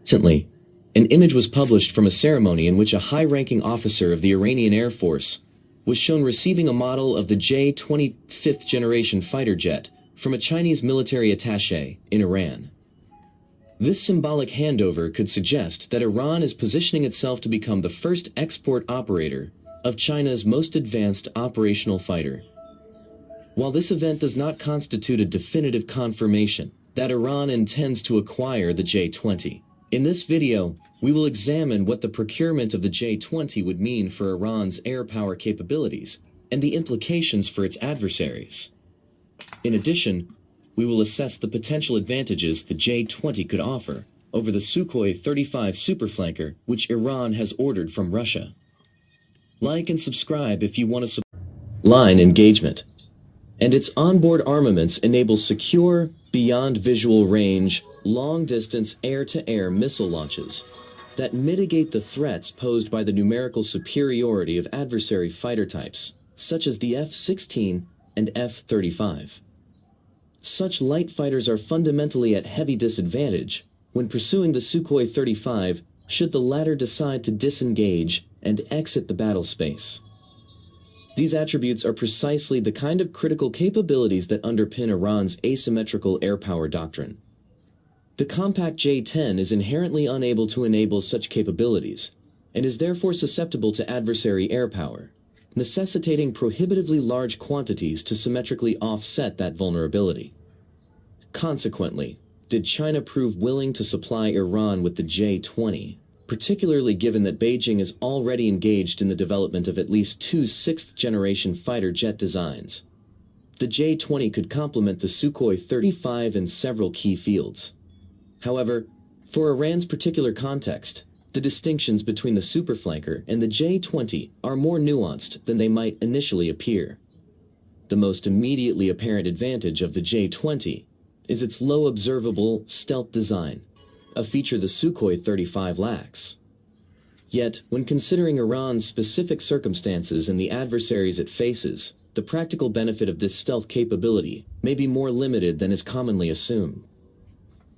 Recently, an image was published from a ceremony in which a high-ranking officer of the Iranian Air Force was shown receiving a model of the J-20 fifth-generation fighter jet from a Chinese military attaché in Iran. This symbolic handover could suggest that Iran is positioning itself to become the first export operator of China's most advanced operational fighter. While this event does not constitute a definitive confirmation that Iran intends to acquire the J-20, in this video, we will examine what the procurement of the J-20 would mean for Iran's air power capabilities and the implications for its adversaries. In addition, we will assess the potential advantages the J-20 could offer over the Sukhoi 35 superflanker which Iran has ordered from Russia. Like and subscribe if you want to line engagement. And its onboard armaments enable secure, beyond visual range, long-distance air-to-air missile launches that mitigate the threats posed by the numerical superiority of adversary fighter types, such as the F-16 and F-35. Such light fighters are fundamentally at heavy disadvantage when pursuing the Sukhoi 35 should the latter decide to disengage and exit the battle space. These attributes are precisely the kind of critical capabilities that underpin Iran's asymmetrical air power doctrine. The compact J-10 is inherently unable to enable such capabilities, and is therefore susceptible to adversary air power, necessitating prohibitively large quantities to symmetrically offset that vulnerability. Consequently, did China prove willing to supply Iran with the J-20, particularly given that Beijing is already engaged in the development of at least two sixth-generation fighter jet designs? The J-20 could complement the Sukhoi 35 in several key fields. However, for Iran's particular context, the distinctions between the superflanker and the J-20 are more nuanced than they might initially appear. The most immediately apparent advantage of the J-20 is its low observable stealth design, a feature the Sukhoi 35 lacks. Yet, when considering Iran's specific circumstances and the adversaries it faces, the practical benefit of this stealth capability may be more limited than is commonly assumed.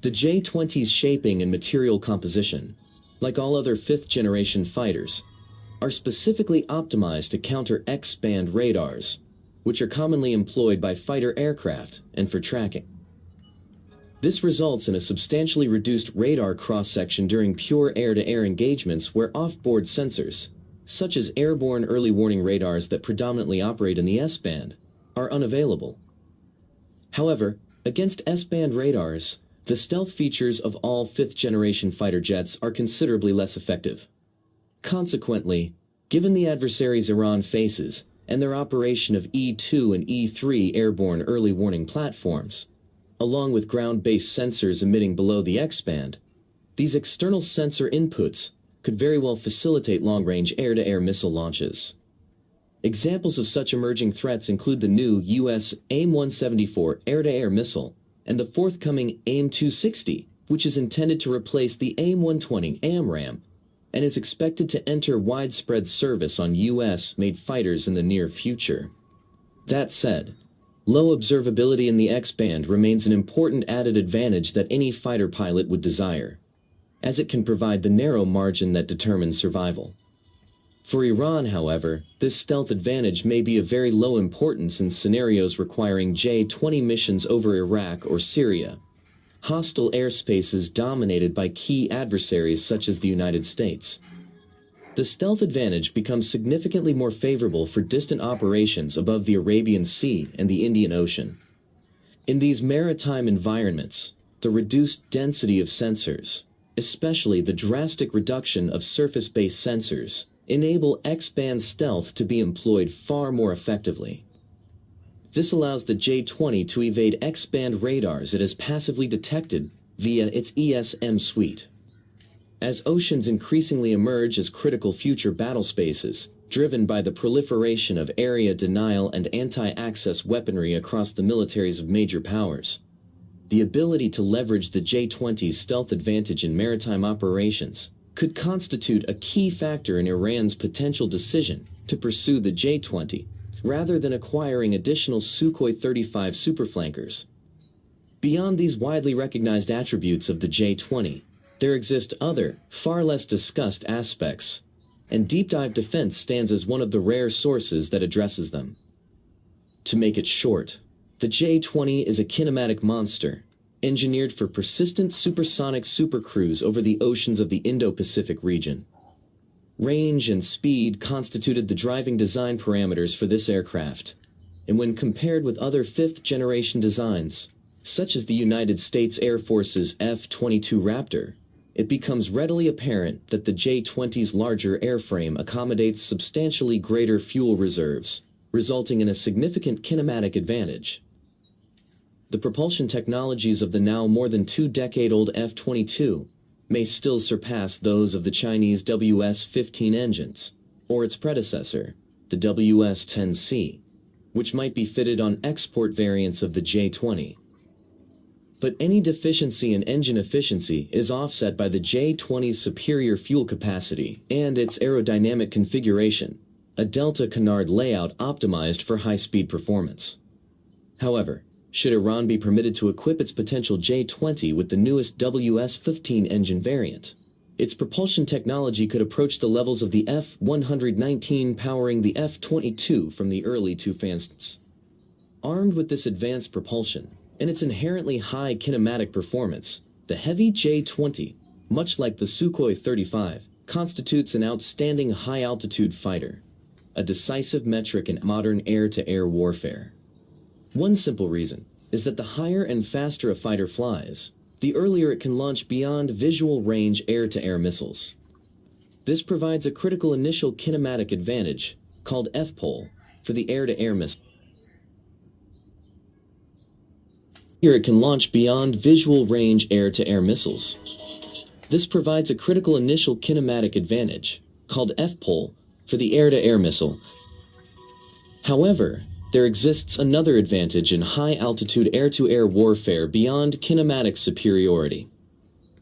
The J-20's shaping and material composition, like all other fifth-generation fighters, are specifically optimized to counter X-band radars, which are commonly employed by fighter aircraft and for tracking. This results in a substantially reduced radar cross-section during pure air-to-air engagements where off-board sensors, such as airborne early warning radars that predominantly operate in the S-band, are unavailable. However, against S-band radars, the stealth features of all fifth-generation fighter jets are considerably less effective. Consequently, given the adversaries Iran faces and their operation of E-2 and E-3 airborne early warning platforms, along with ground-based sensors emitting below the X-band, these external sensor inputs could very well facilitate long-range air-to-air missile launches. Examples of such emerging threats include the new U.S. AIM-174 air-to-air missile and the forthcoming AIM-260, which is intended to replace the AIM-120 AMRAAM and is expected to enter widespread service on U.S.-made fighters in the near future. That said, low observability in the X-band remains an important added advantage that any fighter pilot would desire, as it can provide the narrow margin that determines survival. For Iran, however, this stealth advantage may be of very low importance in scenarios requiring J-20 missions over Iraq or Syria, hostile airspaces dominated by key adversaries such as the United States. The stealth advantage becomes significantly more favorable for distant operations above the Arabian Sea and the Indian Ocean. In these maritime environments, the reduced density of sensors, especially the drastic reduction of surface-based sensors, enable X-band stealth to be employed far more effectively. This allows the J-20 to evade X-band radars it has passively detected via its ESM suite. As oceans increasingly emerge as critical future battle spaces, driven by the proliferation of area denial and anti-access weaponry across the militaries of major powers, the ability to leverage the J-20's stealth advantage in maritime operations could constitute a key factor in Iran's potential decision to pursue the J-20, rather than acquiring additional Sukhoi 35 superflankers. Beyond these widely recognized attributes of the J-20, There exist other, far less discussed aspects, and deep dive defense stands as one of the rare sources that addresses them. To make it short, the J-20 is a kinematic monster, engineered for persistent supersonic supercruise over the oceans of the Indo-Pacific region. Range and speed constituted the driving design parameters for this aircraft, and when compared with other fifth-generation designs, such as the United States Air Force's F-22 Raptor, it becomes readily apparent that the J-20's larger airframe accommodates substantially greater fuel reserves, resulting in a significant kinematic advantage. The propulsion technologies of the now more than 2-decade-old F-22 may still surpass those of the Chinese WS-15 engines, or its predecessor, the WS-10C, which might be fitted on export variants of the J-20. But any deficiency in engine efficiency is offset by the J-20's superior fuel capacity and its aerodynamic configuration, a delta canard layout optimized for high-speed performance. However, should Iran be permitted to equip its potential J-20 with the newest WS-15 engine variant, its propulsion technology could approach the levels of the F-119 powering the F-22 from the early 2000s. Armed with this advanced propulsion, and its inherently high kinematic performance, the heavy J-20, much like the Sukhoi 35, constitutes an outstanding high-altitude fighter, a decisive metric in modern air-to-air warfare. One simple reason is that the higher and faster a fighter flies, the earlier it can launch beyond visual range air-to-air missiles. This provides a critical initial kinematic advantage, called F-pole, for the air-to-air missile. Here it can launch beyond visual range air-to-air missiles. This provides a critical initial kinematic advantage, called F-pole, for the air-to-air missile. However, there exists another advantage in high-altitude air-to-air warfare beyond kinematic superiority.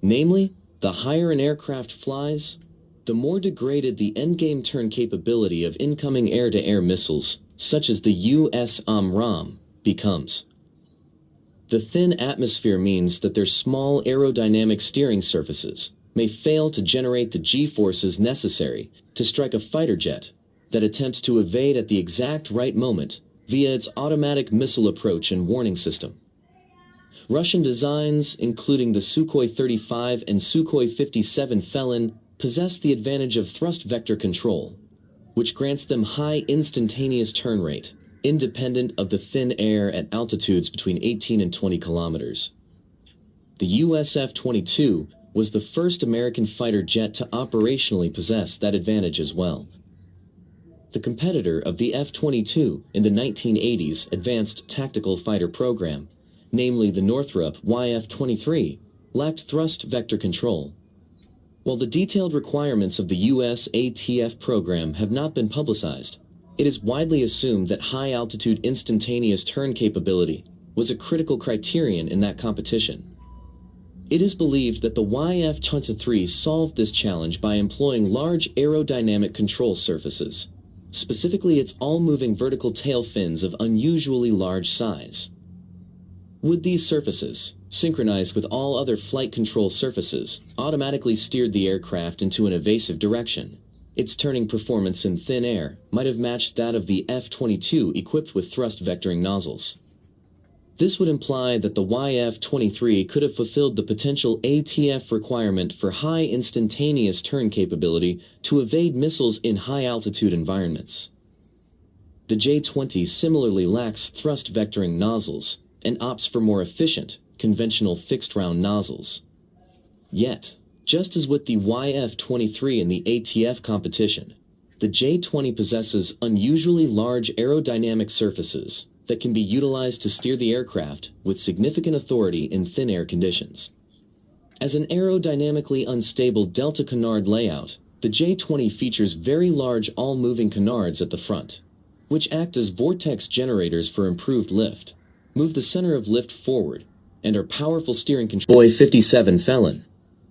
Namely, the higher an aircraft flies, the more degraded the endgame turn capability of incoming air-to-air missiles, such as the US AMRAAM, becomes. The thin atmosphere means that their small aerodynamic steering surfaces may fail to generate the G-forces necessary to strike a fighter jet that attempts to evade at the exact right moment via its automatic missile approach and warning system. Russian designs, including the Sukhoi 35 and Sukhoi 57 Felon, possess the advantage of thrust vector control, which grants them high instantaneous turn rate, independent of the thin air at altitudes between 18 and 20 kilometers. The US F-22 was the first American fighter jet to operationally possess that advantage as well. The competitor of the F-22 in the 1980s Advanced Tactical Fighter Program, namely the Northrop YF-23, lacked thrust vector control. While the detailed requirements of the US ATF program have not been publicized, it is widely assumed that high-altitude instantaneous turn capability was a critical criterion in that competition. It is believed that the YF-23 solved this challenge by employing large aerodynamic control surfaces, specifically its all-moving vertical tail fins of unusually large size. Would these surfaces, synchronized with all other flight control surfaces, automatically steered the aircraft into an evasive direction, its turning performance in thin air might have matched that of the F-22 equipped with thrust vectoring nozzles. This would imply that the YF-23 could have fulfilled the potential ATF requirement for high instantaneous turn capability to evade missiles in high-altitude environments. The J-20 similarly lacks thrust vectoring nozzles and opts for more efficient, conventional fixed-round nozzles. Yet, just as with the YF-23 in the ATF competition, the J-20 possesses unusually large aerodynamic surfaces that can be utilized to steer the aircraft with significant authority in thin air conditions. As an aerodynamically unstable delta canard layout, the J-20 features very large all-moving canards at the front, which act as vortex generators for improved lift, move the center of lift forward, and are powerful steering control. Sukhoi 57 Felon.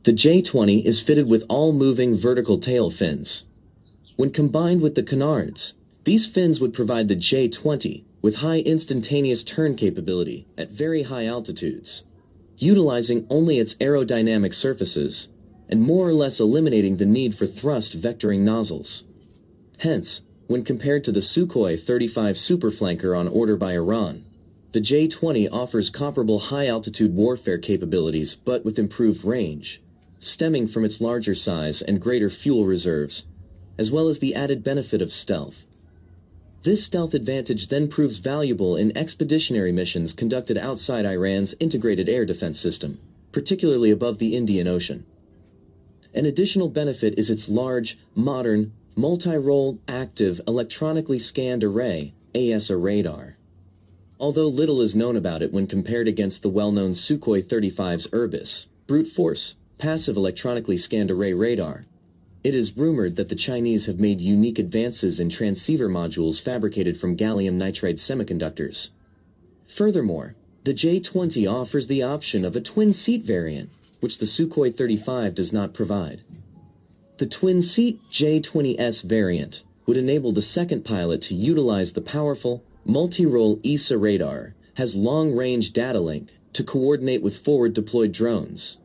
The J-20 is fitted with all-moving vertical tail fins. When combined with the canards, these fins would provide the J-20 with high instantaneous turn capability at very high altitudes. Utilizing only its aerodynamic surfaces, and more or less eliminating the need for thrust vectoring nozzles. Hence, when compared to the Sukhoi 35 superflanker on order by Iran, the J-20 offers comparable high-altitude warfare capabilities but with improved range, stemming from its larger size and greater fuel reserves, as well as the added benefit of stealth. This stealth advantage then proves valuable in expeditionary missions conducted outside Iran's integrated air defense system, particularly above the Indian Ocean. An additional benefit is its large, modern, multi-role, active, electronically scanned array, AESA radar. Although little is known about it when compared against the well-known Sukhoi 35's Irbis, brute force, passive electronically scanned array radar, it is rumored that the Chinese have made unique advances in transceiver modules fabricated from gallium nitride semiconductors. Furthermore, the J-20 offers the option of a twin-seat variant, which the Sukhoi 35 does not provide. The twin-seat J-20S variant would enable the second pilot to utilize the powerful, multi-role AESA radar, has long-range data link to coordinate with forward-deployed drones,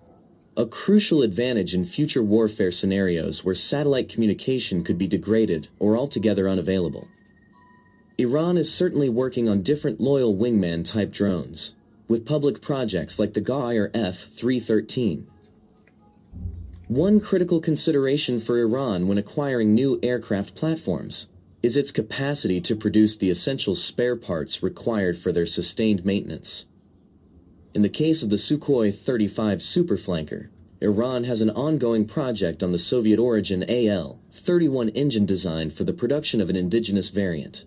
a crucial advantage in future warfare scenarios where satellite communication could be degraded or altogether unavailable. Iran is certainly working on different loyal wingman-type drones, with public projects like the Ghair F-313. One critical consideration for Iran when acquiring new aircraft platforms is its capacity to produce the essential spare parts required for their sustained maintenance. In the case of the Sukhoi 35 superflanker, Iran has an ongoing project on the Soviet-origin AL-31 engine design for the production of an indigenous variant.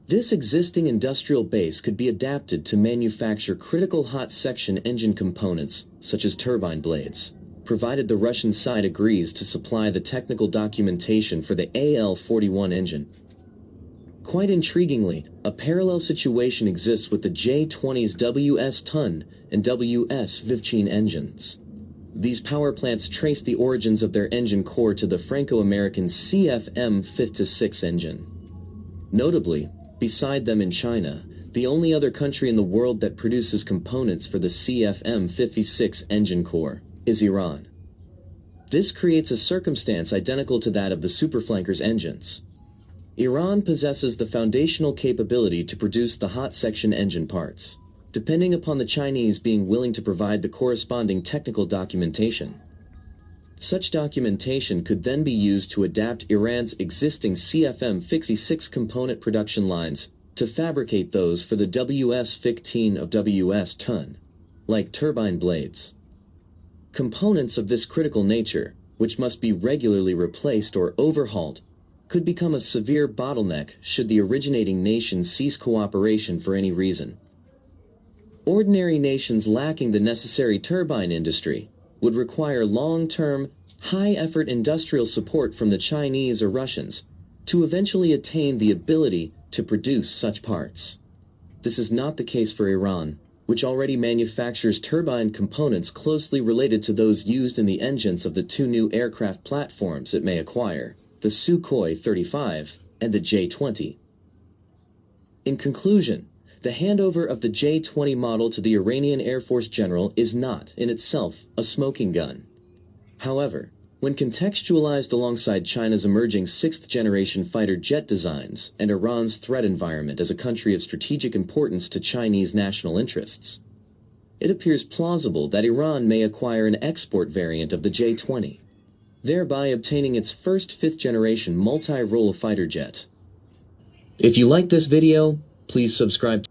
This existing industrial base could be adapted to manufacture critical hot section engine components, such as turbine blades, provided the Russian side agrees to supply the technical documentation for the AL-41 engine. Quite intriguingly, a parallel situation exists with the J-20's WS-10 and WS-15 engines. These power plants trace the origins of their engine core to the Franco-American CFM56 engine. Notably, beside them in China, the only other country in the world that produces components for the CFM56 engine core is Iran. This creates a circumstance identical to that of the superflanker's engines. Iran possesses the foundational capability to produce the hot section engine parts, depending upon the Chinese being willing to provide the corresponding technical documentation. Such documentation could then be used to adapt Iran's existing CFM56 component production lines to fabricate those for the WS-15 of WS-10, like turbine blades. Components of this critical nature, which must be regularly replaced or overhauled, could become a severe bottleneck should the originating nation cease cooperation for any reason. Ordinary nations lacking the necessary turbine industry would require long-term, high-effort industrial support from the Chinese or Russians to eventually attain the ability to produce such parts. This is not the case for Iran, which already manufactures turbine components closely related to those used in the engines of the two new aircraft platforms it may acquire, the Sukhoi 35 and the J-20. In conclusion, the handover of the J-20 model to the Iranian Air Force general is not, in itself, a smoking gun. However, when contextualized alongside China's emerging sixth-generation fighter jet designs and Iran's threat environment as a country of strategic importance to Chinese national interests, it appears plausible that Iran may acquire an export variant of the J-20, thereby obtaining its first fifth-generation multi-role fighter jet. If you like this video, please subscribe.